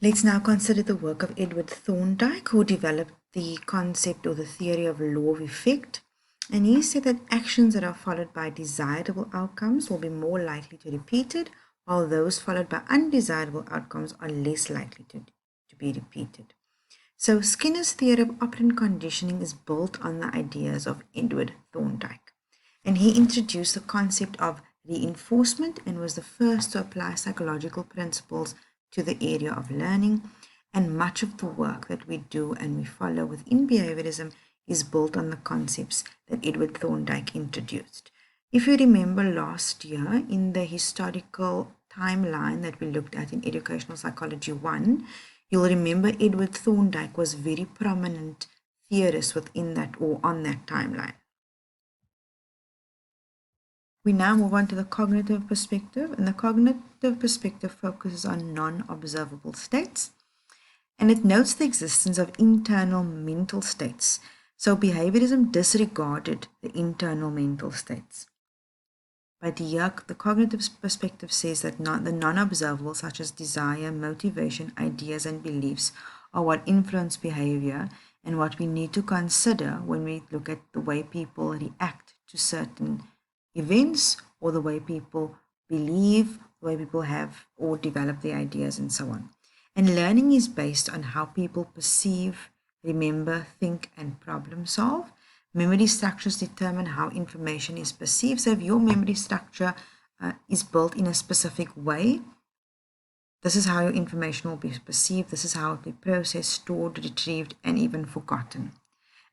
Let's now consider the work of Edward Thorndike, who developed the concept or the theory of law of effect. And he said that actions that are followed by desirable outcomes will be more likely to be repeated, while those followed by undesirable outcomes are less likely to be repeated. So Skinner's theory of operant conditioning is built on the ideas of Edward Thorndike. And he introduced the concept of reinforcement and was the first to apply psychological principles to the area of learning. And much of the work that we do and we follow within behaviorism is built on the concepts that Edward Thorndike introduced. If you remember last year in the historical timeline that we looked at in Educational Psychology 1, you'll remember Edward Thorndike was a very prominent theorist within that or on that timeline. We now move on to the cognitive perspective, and the cognitive perspective focuses on non-observable states, and it notes the existence of internal mental states. So behaviorism disregarded the internal mental states. But here, the cognitive perspective says that the non-observable, such as desire, motivation, ideas, and beliefs, are what influence behavior and what we need to consider when we look at the way people react to certain events or the way people believe, the way people have or develop their ideas and so on. And learning is based on how people perceive, remember, think, and problem solve. Memory structures determine how information is perceived. So if your memory structure is built in a specific way, this is how your information will be perceived. This is how it will be processed, stored, retrieved, and even forgotten.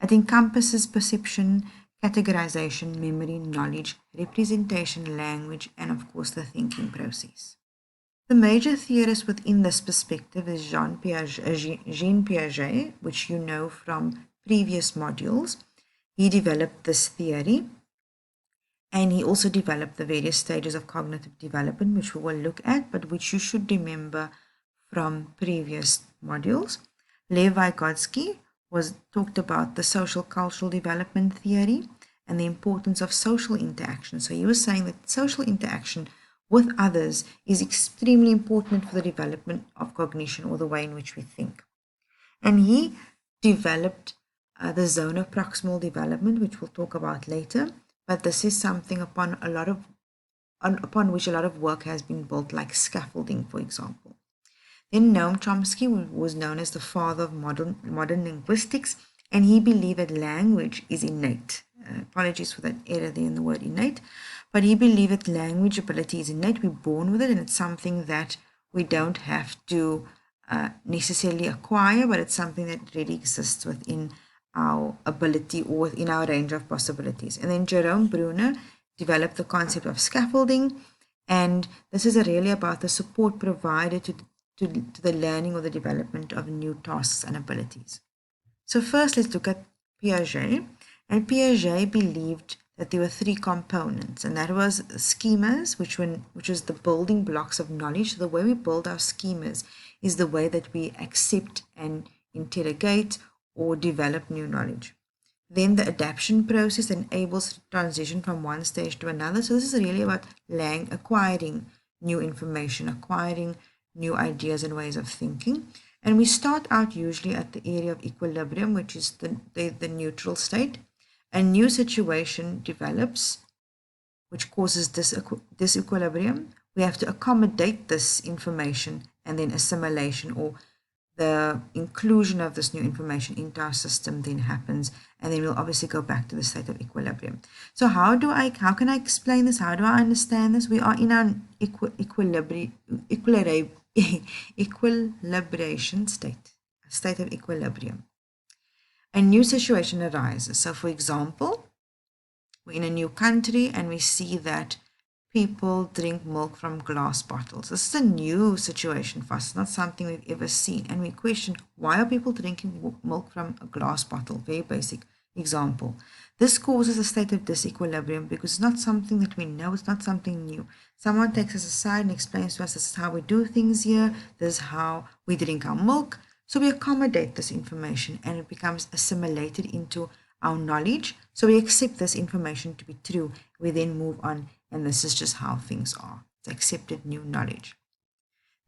It encompasses perception, categorization, memory, knowledge, representation, language, and of course the thinking process. The major theorist within this perspective is Jean Piaget, which you know from previous modules. He developed this theory, and he also developed the various stages of cognitive development, which we will look at, but which you should remember from previous modules. Lev Vygotsky talked about the social cultural development theory and the importance of social interaction. So he was saying that social interaction with others is extremely important for the development of cognition or the way in which we think. And he developed the zone of proximal development, which we'll talk about later. But this is something upon which a lot of work has been built, like scaffolding, for example. Then Noam Chomsky was known as the father of modern linguistics, and he believed that language is innate. Apologies for that error there in the word innate, but he believed that language ability is innate. We're born with it, and it's something that we don't have to necessarily acquire, but it's something that really exists within our ability or within our range of possibilities. And then Jerome Bruner developed the concept of scaffolding, and this is really about the support provided to the learning or the development of new tasks and abilities. So first, let's look at Piaget. And Piaget believed that there were three components, and that was schemas, which was the building blocks of knowledge. So the way we build our schemas is the way that we accept and interrogate or develop new knowledge. Then the adaptation process enables transition from one stage to another. So this is really about acquiring new information, acquiring new ideas and ways of thinking. And we start out usually at the area of equilibrium, which is the neutral state. A new situation develops, which causes disequilibrium. We have to accommodate this information, and then assimilation or the inclusion of this new information into our system then happens, and then we'll obviously go back to the state of equilibrium. So how can I explain this? How do I understand this? We are in an equilibration state, a state of equilibrium. A new situation arises. So for example, we're in a new country and we see that people drink milk from glass bottles. This is a new situation for us. It's not something we've ever seen. And we question, why are people drinking milk from a glass bottle? Very basic example. This causes a state of disequilibrium because it's not something that we know. It's not something new. Someone takes us aside and explains to us, this is how we do things here. This is how we drink our milk. So we accommodate this information and it becomes assimilated into our knowledge. So we accept this information to be true. We then move on, and this is just how things are. It's accepted new knowledge.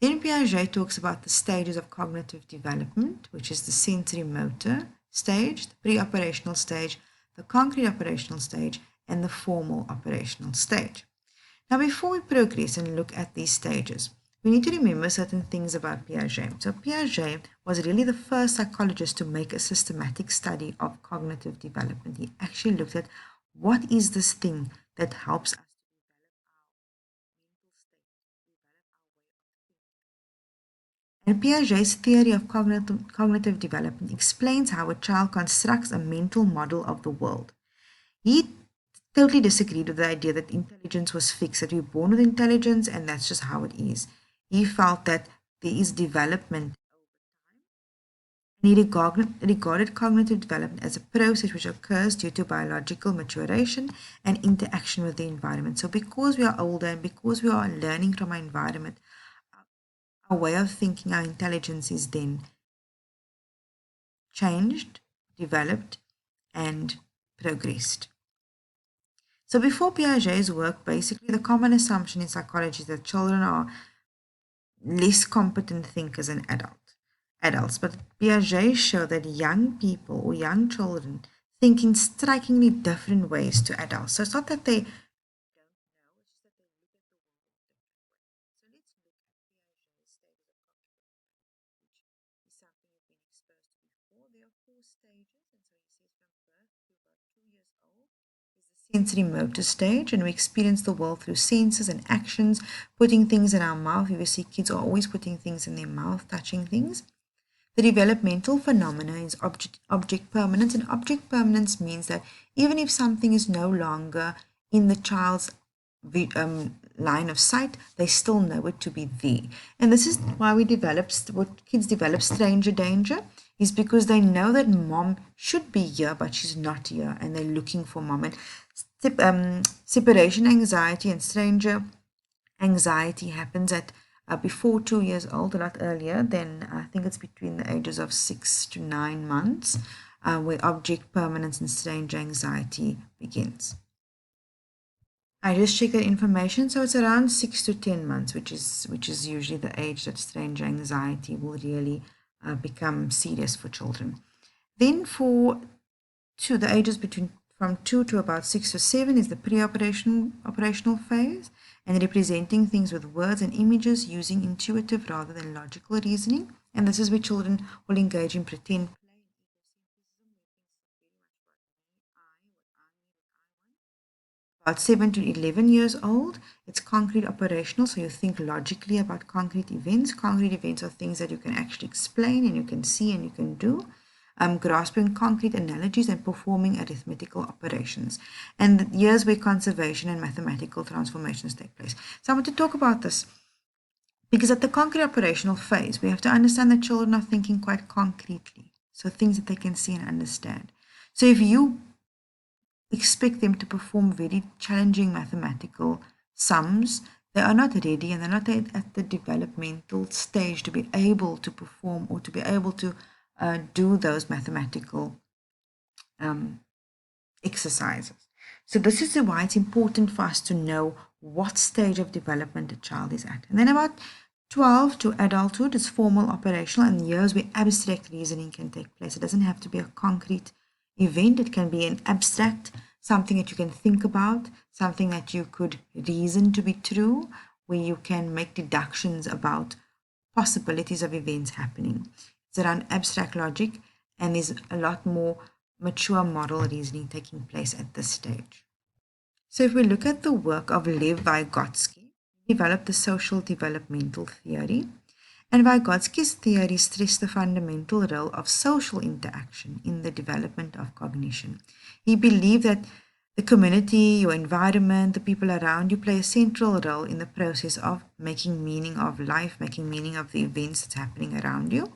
Then Piaget talks about the stages of cognitive development, which is the sensory motor stage, the pre-operational stage, the concrete operational stage, and the formal operational stage. Now, before we progress and look at these stages, we need to remember certain things about Piaget. So Piaget was really the first psychologist to make a systematic study of cognitive development. He actually looked at what is this thing that helps us and Piaget's theory of cognitive development explains how a child constructs a mental model of the world. He totally disagreed with the idea that intelligence was fixed, that we're born with intelligence and that's just how it is. He felt that there is development. And he regarded cognitive development as a process which occurs due to biological maturation and interaction with the environment. So because we are older and because we are learning from our environment, our way of thinking, our intelligence is then changed, developed, and progressed. So before Piaget's work, basically the common assumption in psychology is that children are less competent thinkers than adults. But Piaget showed that young people or young children think in strikingly different ways to adults. So it's not that they sensory motor stage, and we experience the world through senses and actions, putting things in our mouth. You see kids are always putting things in their mouth, touching things. The developmental phenomena is object permanence, and object permanence means that even if something is no longer in the child's line of sight, they still know it to be there. And this is why what kids develop stranger danger, is because they know that mom should be here, but she's not here, and they're looking for mom. And separation anxiety and stranger anxiety happens at before 2 years old, a lot earlier than I think it's between the ages of 6 to 9 months, where object permanence and strange anxiety begins. I just checked that information, so it's around 6 to 10 months, which is usually the age that strange anxiety will really become serious for children. Then to the ages from 2 to about 6 or 7 is the operational phase, and representing things with words and images using intuitive rather than logical reasoning. And this is where children will engage in pretend play. About 7 to 11 years old, it's concrete operational, so you think logically about concrete events. Concrete events are things that you can actually explain and you can see and you can do. Grasping concrete analogies and performing arithmetical operations. And years where conservation and mathematical transformations take place. So I want to talk about this because at the concrete operational phase, we have to understand that children are thinking quite concretely. So things that they can see and understand. So if you expect them to perform very challenging mathematical sums, they are not ready and they're not at the developmental stage to be able to perform or to be able to do those mathematical exercises. So this is why it's important for us to know what stage of development a child is at. And then about 12 to adulthood is formal operational, and years where abstract reasoning can take place. It doesn't have to be a concrete event. It can be an abstract, something that you can think about, something that you could reason to be true, where you can make deductions about possibilities of events happening. It's around abstract logic, and there's a lot more mature model reasoning taking place at this stage. So if we look at the work of Lev Vygotsky, he developed the social developmental theory. And Vygotsky's theory stressed the fundamental role of social interaction in the development of cognition. He believed that the community, your environment, the people around you play a central role in the process of making meaning of life, making meaning of the events that's happening around you.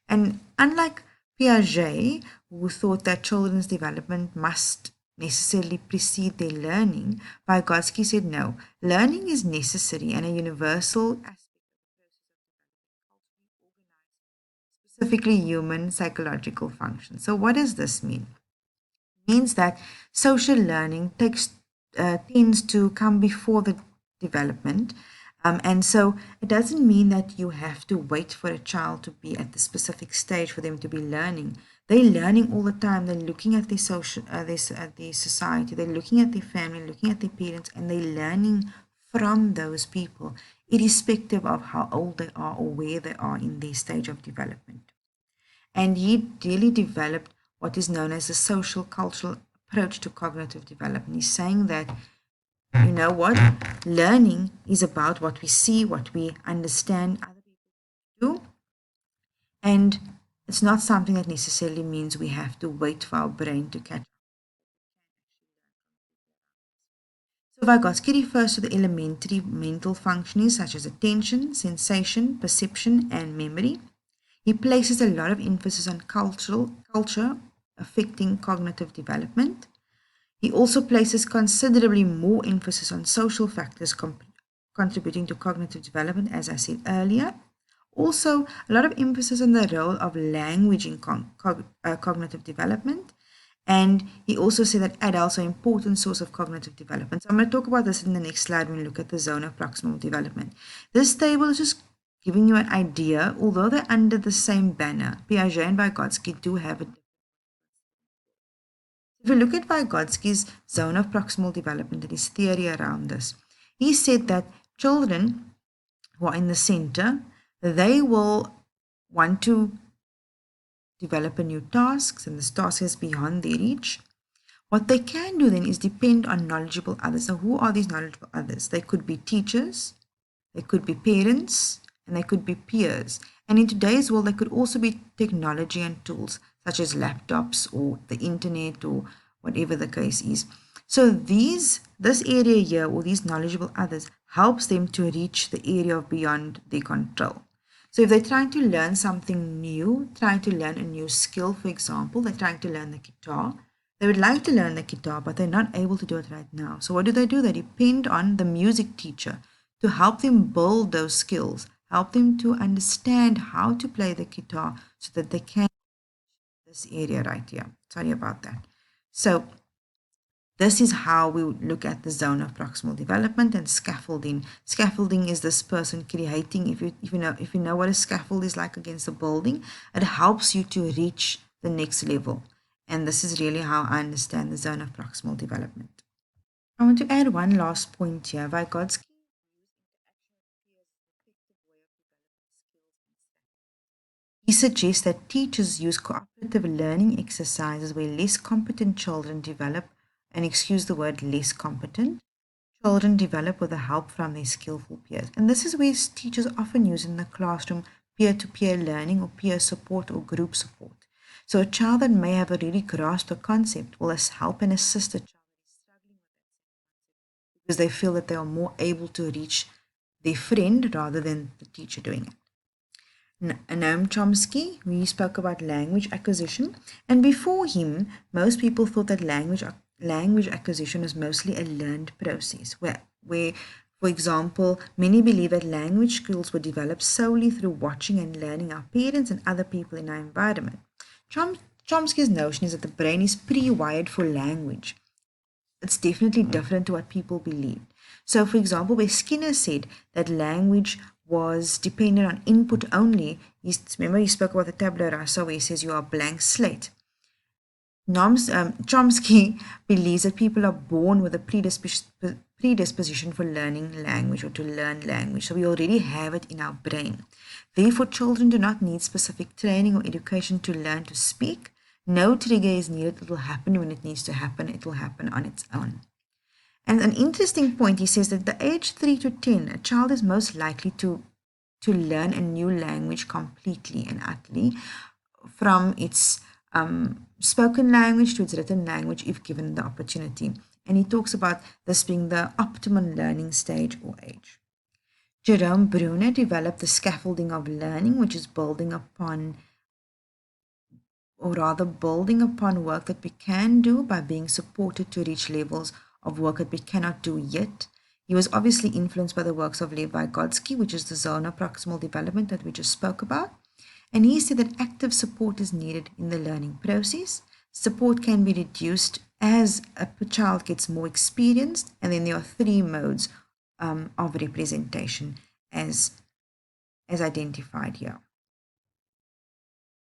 And unlike Piaget, who thought that children's development must necessarily precede their learning, Vygotsky said no, learning is necessary and a universal aspect, specifically human psychological function. So what does this mean? It means that social learning tends to come before the development, And so it doesn't mean that you have to wait for a child to be at the specific stage for them to be learning. They're learning all the time. They're looking at their social, their society. They're looking at their family, looking at their parents, and they're learning from those people, irrespective of how old they are or where they are in their stage of development. And he really developed what is known as a social cultural approach to cognitive development. He's saying that, you know what, learning is about what we see, what we understand other people do, and it's not something that necessarily means we have to wait for our brain to catch up. So Vygotsky refers to the elementary mental functioning such as attention, sensation, perception, and memory. He places a lot of emphasis on culture affecting cognitive development. He also places considerably more emphasis on social factors contributing to cognitive development, as I said earlier. Also, a lot of emphasis on the role of language in cognitive development. And he also said that adults are an important source of cognitive development. So I'm going to talk about this in the next slide when we look at the zone of proximal development. This table is just giving you an idea, although they're under the same banner. Piaget and Vygotsky do have a. If we look at Vygotsky's zone of proximal development and his theory around this, he said that children who are in the center, they will want to develop a new task, and this task is beyond their reach. What they can do then is depend on knowledgeable others. So who are these knowledgeable others? They could be teachers, they could be parents, and they could be peers. And in today's world, they could also be technology and tools such as laptops or the internet or whatever the case is. So this area here, or these knowledgeable others, helps them to reach the area of beyond their control. So if they're trying to learn something new, trying to learn a new skill, for example, they're trying to learn the guitar. They would like to learn the guitar, but they're not able to do it right now. So what do? They depend on the music teacher to help them build those skills, help them to understand how to play the guitar so that they can this area right here. Sorry about that. So this is how we would look at the zone of proximal development and scaffolding. Scaffolding is this person creating, if you know what a scaffold is like against a building, it helps you to reach the next level. And this is really how I understand the zone of proximal development. I want to add one last point here. Vygotsky he suggests that teachers use cooperative learning exercises where less competent children develop, and excuse the word less competent, children develop with the help from their skillful peers. And this is where teachers often use in the classroom peer-to-peer learning or peer support or group support. So a child that may have already grasped a concept will help and assist a child struggling with that because they feel that they are more able to reach their friend rather than the teacher doing it. Noam Chomsky, we spoke about language acquisition, and before him, most people thought that language acquisition was mostly a learned process, where, for example, many believe that language skills were developed solely through watching and learning our parents and other people in our environment. Chomsky's notion is that the brain is pre-wired for language. It's definitely different to what people believe. So, for example, where Skinner said that language was dependent on input only, remember he spoke about the tabula rasa where he says you are a blank slate. Chomsky believes that people are born with a predisposition for learning language or to learn language. So we already have it in our brain. Therefore, children do not need specific training or education to learn to speak. No trigger is needed. It will happen when it needs to happen. It will happen on its own. And an interesting point, he says that the age 3 to 10, a child is most likely to learn a new language completely and utterly from its spoken language to its written language if given the opportunity. And he talks about this being the optimum learning stage or age. Jerome Bruner developed the scaffolding of learning, which is building upon work that we can do by being supported to reach levels of work that we cannot do yet. He was obviously influenced by the works of Lev Vygotsky, which is the zone of proximal development that we just spoke about. And he said that active support is needed in the learning process. Support can be reduced as a child gets more experienced, and then there are 3 modes of representation as identified here.